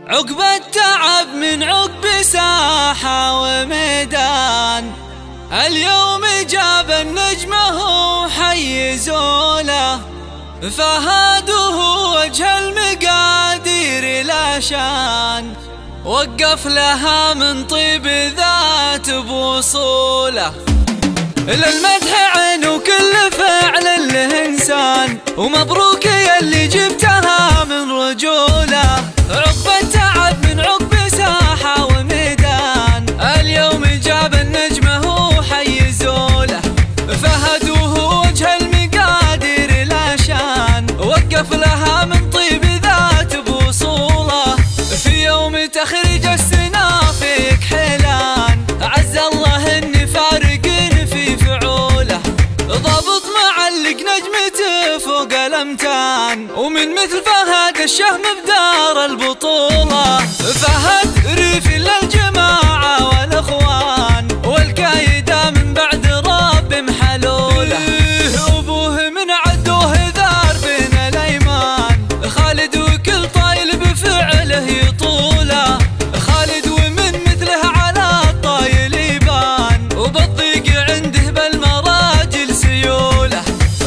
عقب التعب من عقب ساحة وميدان، اليوم جاب النجمه حيزوا له، فهد وهو وجه المقادير لا شان، وقف لها من طيب ذات بوصوله. للمدح عين وكل فعل له انسان، ومبروك يلي جبتها من رجوله. عقب التعب من عقب ساحة وميدان، اليوم جاب النجمه حيزوا له، فهد وهو وجه المقادير لا شان، وقف لها من طيب ذات بوصوله. في يوم تخرج السنافك حيلان، عز الله اني فارق في فعوله، ضابط معلق نجمته فوق الامتان، ومن مثل فهد الشهم بدار البطولة. فهد ريفي للجماعة والاخوان، والكايدة من بعد رب محلوله، ابوه من عدوه ذار بين الايمان، خالد وكل طايل بفعله يطوله، خالد ومن مثله على الطايل يبان، وبالضيق عنده بالمراجل سيوله،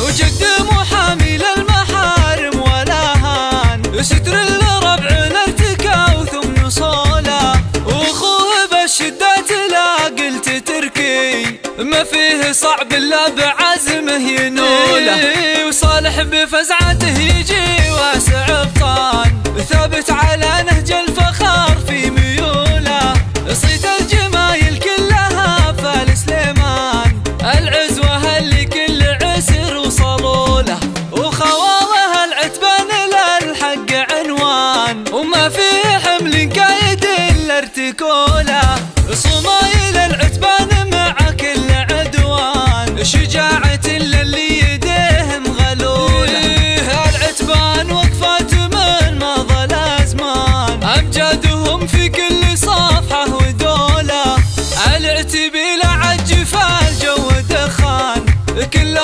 وجد محامي للمحارم ولا هان، ستر الربع الارتكا ثم صوله، واخوه بالشدات لا قلت تركي، ما فيه صعب الا بعزمه ينوله، وصالح بفزعته يجي واسع بطان، ثابت على نهج الفخار في ميوله، صيت الجمايل كلها فال سليمان، العزوة اللي كل عسر وصلوا له، وخواله العتبان للحق عنوان، وما في حمل قايد الا ارتكوله، صمايل العتبان مع كل عدوان، شجاعة اللي يديهم غلوله، العتبان وقفات من مضى الازمان، امجادهم في كل صفحة ودولة، العتبي لعج فالجو دخان، كل